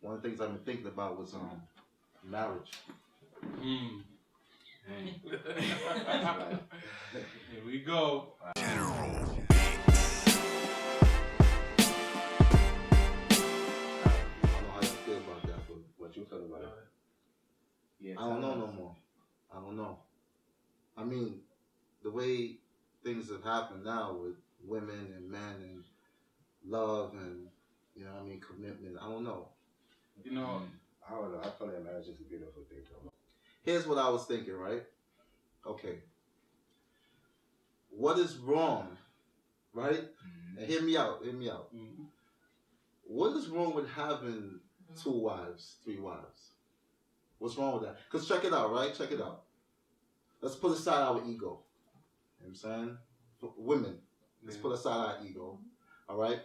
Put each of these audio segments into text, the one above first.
one of the things I've been thinking about was marriage. Here we go. What you feel about it? Yeah, I don't know no more. I don't know. I mean, the way things have happened now with women and men and love and, you know what I mean, commitment, I don't know. You know, I don't know. I feel like marriage is a beautiful thing. Here's what I was thinking, right? Okay. What is wrong, right? And hear me out. What is wrong with having 2 wives, 3 wives? What's wrong with that? Because check it out, right? Check it out. Let's put aside our ego. You know what I'm saying? For women, let's put aside our ego. All right?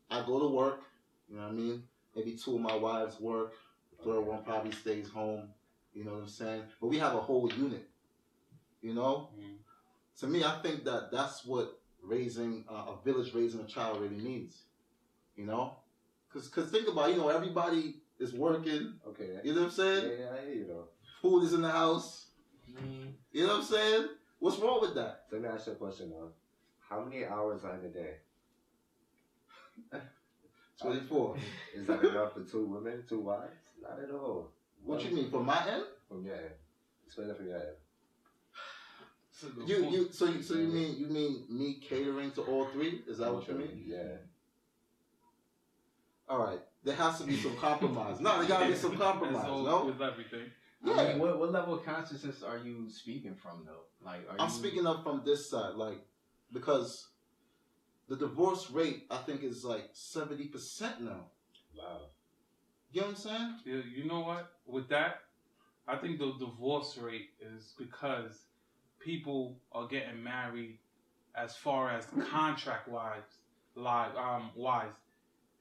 I go to work. You know what I mean? Maybe 2 of my wives work. The third one probably stays home. You know what I'm saying? But we have a whole unit. You know? To me, I think that that's what raising a village raising a child really means. You know? Because think about it, you know, everybody is working. Okay. You know what I'm saying? Yeah, I hear you though. Food is in the house. You know what I'm saying? What's wrong with that? So let me ask you a question though. How many hours are in a day? 24. Is that enough for 2 women, 2 wives? Not at all. What you mean? From my end? From your end. Explain it from your end. So you mean me catering to all 3? Is that what you mean? Yeah. All right. There has to be some compromise. No, there gotta be some compromise. No. With everything. Yeah. I mean, what level of consciousness are you speaking from though? Like, I'm speaking up from this side, like, because the divorce rate I think is like 70% now. Wow. You know what I'm saying? You know what? With that, I think the divorce rate is because people are getting married as far as contract wise.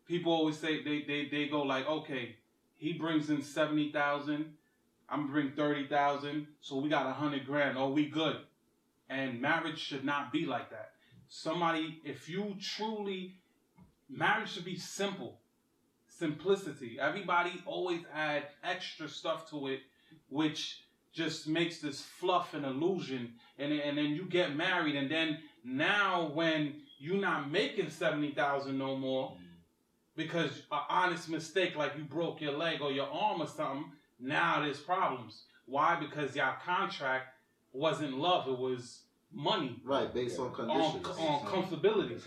People always say they go like, okay, he brings in 70,000, I'm bring 30,000, so we got 100 grand. Oh, we good. And marriage should not be like that. If you truly, marriage should be simple. Simplicity. Everybody always add extra stuff to it, which just makes this fluff and illusion. And then you get married, and then now when you're not making 70,000 no more, because an honest mistake like you broke your leg or your arm or something, now there's problems. Why? Because your contract wasn't love, it was money. Right, based on conditions. On comfortability.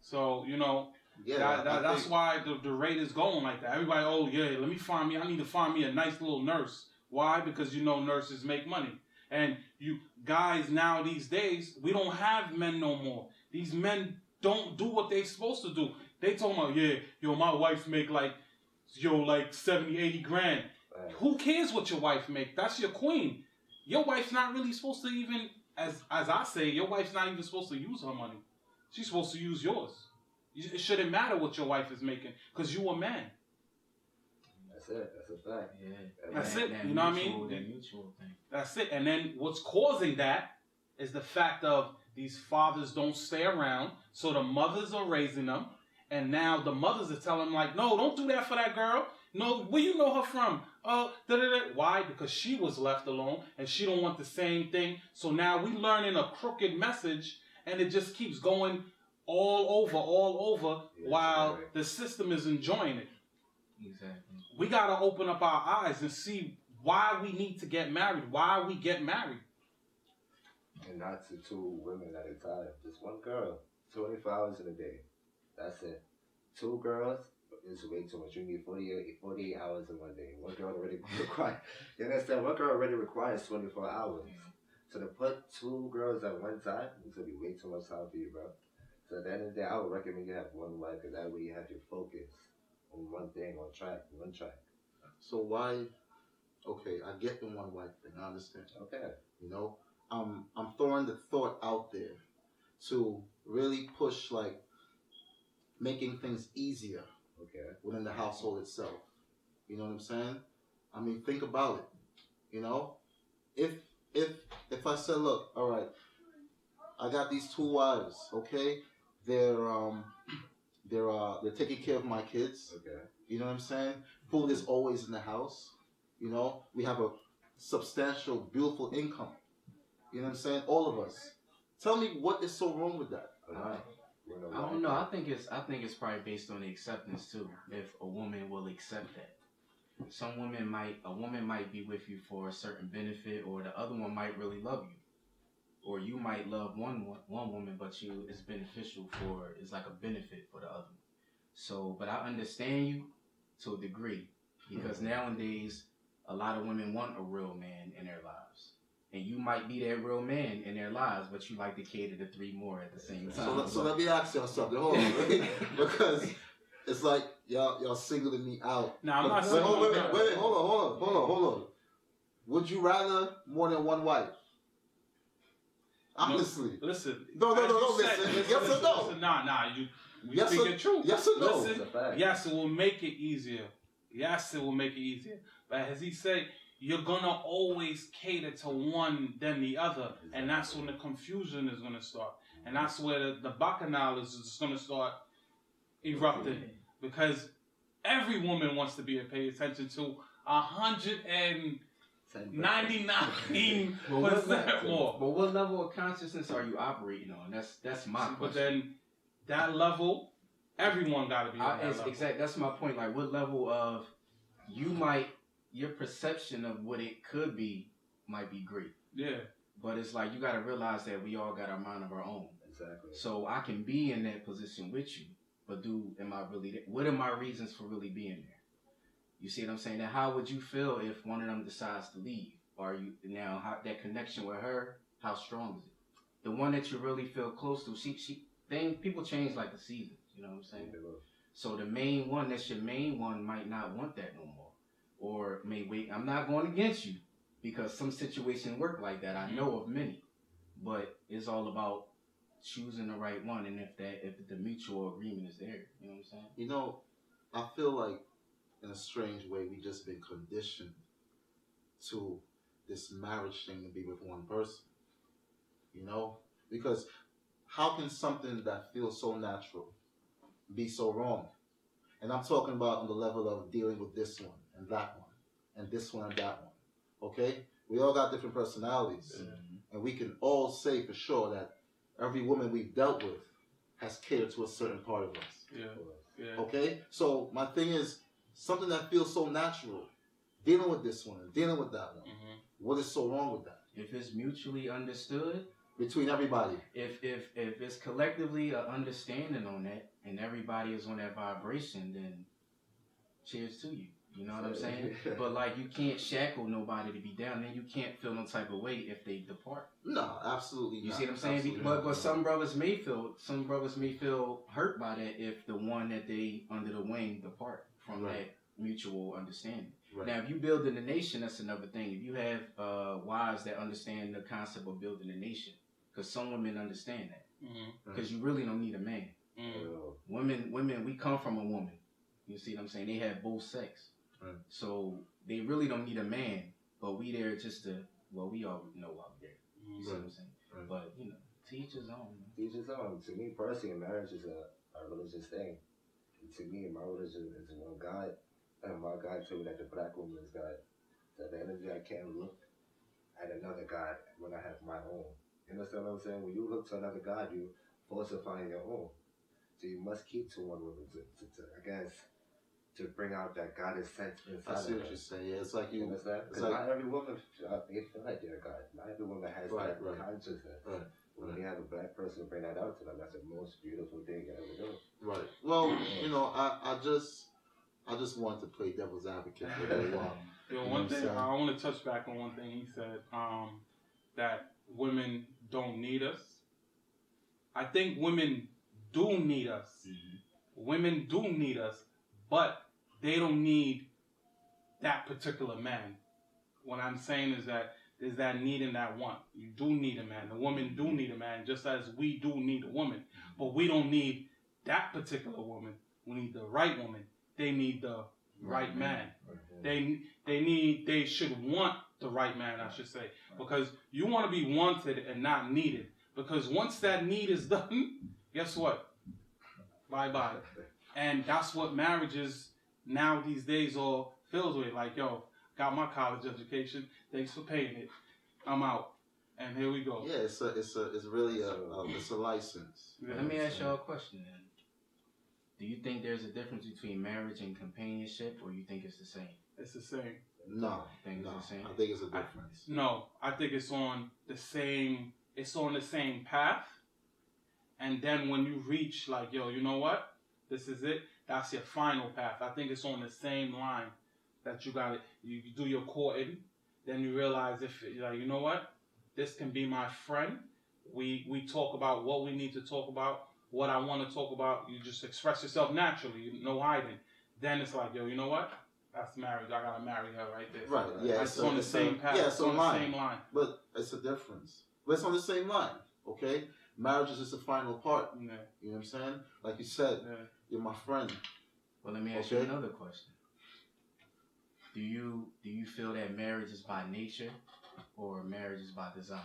So, you know, that's why the rate is going like that. Everybody, I need to find me a nice little nurse. Why? Because you know nurses make money. And you guys now these days, we don't have men no more. These men don't do what they supposed to do. They talking about, my wife make like 70, 80 grand. Right. Who cares what your wife make? That's your queen. Your wife's not really supposed to even, as I say, your wife's not even supposed to use her money. She's supposed to use yours. It shouldn't matter what your wife is making, because you a man. That's it. That's a fact. Yeah. That's it. You know what I mean? That mutual thing. That's it. And then what's causing that is the fact of these fathers don't stay around, so the mothers are raising them, and now the mothers are telling them like, no, don't do that for that girl. No, where you know her from? Why? Because she was left alone, and she don't want the same thing. So now we learning a crooked message, and it just keeps going all over, while the system is enjoying it. Exactly. We got to open up our eyes and see why we need to get married, why we get married. And not to 2 women at a time. Just one girl. 24 hours in a day. That's it. 2 girls is way too much. You need 48 hours in one day. One girl already requires, you understand? One girl already requires 24 hours. So to put 2 girls at one time, it's going to be way too much time for you, bro. So at the end of the day, I would recommend you have one wife, because that way you have your focus on one thing, one track. So why? Okay, I get the one wife thing. I understand. Okay. You know, I'm throwing the thought out there to really push like making things easier. Okay. Within the household itself. You know what I'm saying? I mean, think about it. You know, if I said, look, all right, I got these 2 wives. Okay, they're they're taking care of my kids. Okay. You know what I'm saying? Food is always in the house. You know, we have a substantial, beautiful income. You know what I'm saying? All of us. Tell me what is so wrong with that? I don't know. I think it's probably based on the acceptance too. If a woman will accept that. A woman might be with you for a certain benefit, or the other one might really love you. Or you might love one woman, but it's beneficial it's like a benefit for the other one. So, but I understand you to a degree, because nowadays a lot of women want a real man in their lives, and you might be that real man in their lives, but you like to cater to 3 more at the same time. So let me ask y'all something. Hold on, because it's like y'all singling me out. No, I'm not singling you out. Wait, hold on. Would you rather more than one wife? Honestly. No, listen. No, listen. Yes or no? Listen, nah. You yes speak the truth. Yes or no? Listen, yes, it will make it easier. Yes, it will make it easier. But as he said, you're gonna always cater to one than the other, and that's when the confusion is gonna start, and that's where the bacchanal is just gonna start erupting, because every woman wants to be paid attention to 199% more. But what level of consciousness are you operating on? That's my question. But then that level, everyone got to be on that level. Exactly. That's my point. Like, what level of your perception of what it could be might be great. Yeah. But it's like you got to realize that we all got our mind of our own. Exactly. So I can be in that position with you, but what are my reasons for really being there? You see what I'm saying? Now, how would you feel if one of them decides to leave? That connection with her, how strong is it? The one that you really feel close to, people change like the seasons, you know what I'm saying? So the main one, that's your main one, might not want that no more. Or may wait. I'm not going against you, because some situations work like that. I know of many. But it's all about choosing the right one, and if the mutual agreement is there, you know what I'm saying? You know, I feel like in a strange way we just been conditioned to this marriage thing to be with one person. You know? Because how can something that feels so natural be so wrong? And I'm talking about on the level of dealing with this one and that one and this one and that one. Okay? We all got different personalities. And we can all say for sure that every woman we've dealt with has catered to a certain part of us. Yeah. Okay? So my thing is, something that feels so natural, dealing with this one and dealing with that one. What is so wrong with that? If it's mutually understood between everybody. If it's collectively an understanding on that, and everybody is on that vibration, then cheers to you. You know what I'm saying? But like, you can't shackle nobody to be down, and you can't feel no type of way if they depart. No, absolutely not. You see what I'm saying? But some brothers may feel hurt by that if the one that they under the wing depart from that mutual understanding. Right. Now, if you building a nation, that's another thing. If you have wives that understand the concept of building a nation, because some women understand that, because you really don't need a man. Women, we come from a woman. You see what I'm saying? They have both sex, so they really don't need a man. But we there just to, we already know why we're there. You see what I'm saying? But to each his own. Each his own. To me personally, marriage is a religious thing. And to me, my religion is one God. And my God told me that the black woman is God. So at the end of the day, I can't look at another God when I have my own. You understand what I'm saying? When you look to another God, you falsifying your own. So you must keep to one woman to bring out that God is sent inside of us. I see what you're saying. Yeah, it's like you understand? Because not every woman, they feel like they're God. Not every woman has that consciousness. When you have a black person bring that out to them, that's the most beautiful thing you ever do. Right. Well, I just wanted to play devil's advocate for a while. One thing, I want to touch back on one thing he said, that women don't need us. I think women do need us. Women do need us, but they don't need that particular man. What I'm saying is that there's that need and that want. You do need a man. The women do need a man, just as we do need a woman. But we don't need that particular woman. We need the right woman. They need the right man. They should want the right man, I should say. Because you want to be wanted and not needed. Because once that need is done, guess what? Bye. And that's what marriages now these days are filled with. Like, yo, got my college education. Thanks for paying it. I'm out. And here we go. Yeah, it's really a license. Yeah. Let me ask y'all a question then. Do you think there's a difference between marriage and companionship, or you think it's the same? It's the same. No, Think no, it's the same? I think it's a difference. No, I think it's on the same. It's on the same path. And then when you reach, like, yo, you know what? This is it. That's your final path. I think it's on the same line that you got it. You do your courting, then you realize if, like, you know what? This can be my friend. We talk about what we need to talk about, what I want to talk about. You just express yourself naturally, no hiding. Then it's like, yo, you know what? That's marriage. I gotta marry her right there. Right, yeah. It's on the same path. Yeah, it's on the line. same line. But it's a difference. But it's on the same line, okay? Marriage is just the final part. Yeah. You know what I'm saying? Like you said, Yeah. you're my friend. Well, let me ask you another question. Do you feel that marriage is by nature or marriage is by design?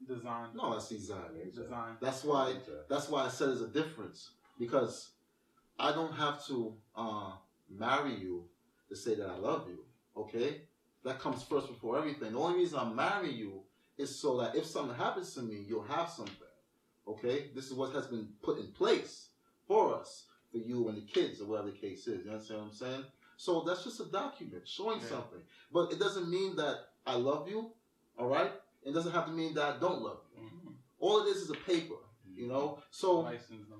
Design. No, that's design. Design. That's why I said there's a difference. Because I don't have to marry you to say that I love you, okay? That comes first before everything. The only reason I'm marrying you is so that if something happens to me, you'll have something, okay? This is what has been put in place for us, for you and the kids, or whatever the case is. You understand what I'm saying? So that's just a document showing something. But it doesn't mean that I love you, all right? It doesn't have to mean that I don't love you. Mm-hmm. All it is a paper, you know? So,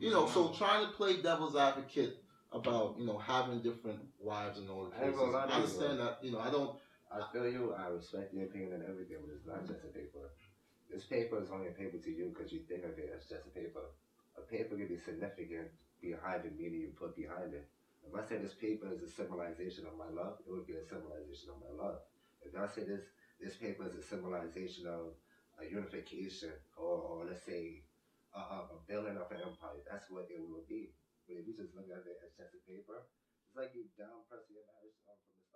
so trying to play devil's advocate about, having different wives and all the cases. I understand that, I don't... I feel you, I respect your opinion and everything, but it's not just a paper. This paper is only a paper to you because you think of it as just a paper. A paper can be significant behind the meaning you put behind it. If I say this paper is a symbolization of my love, it would be a symbolization of my love. If I say this paper is a symbolization of a unification or let's say a building of an empire, that's what it would be. But if you just look at it as just a paper, it's like you down pressing your marriage from the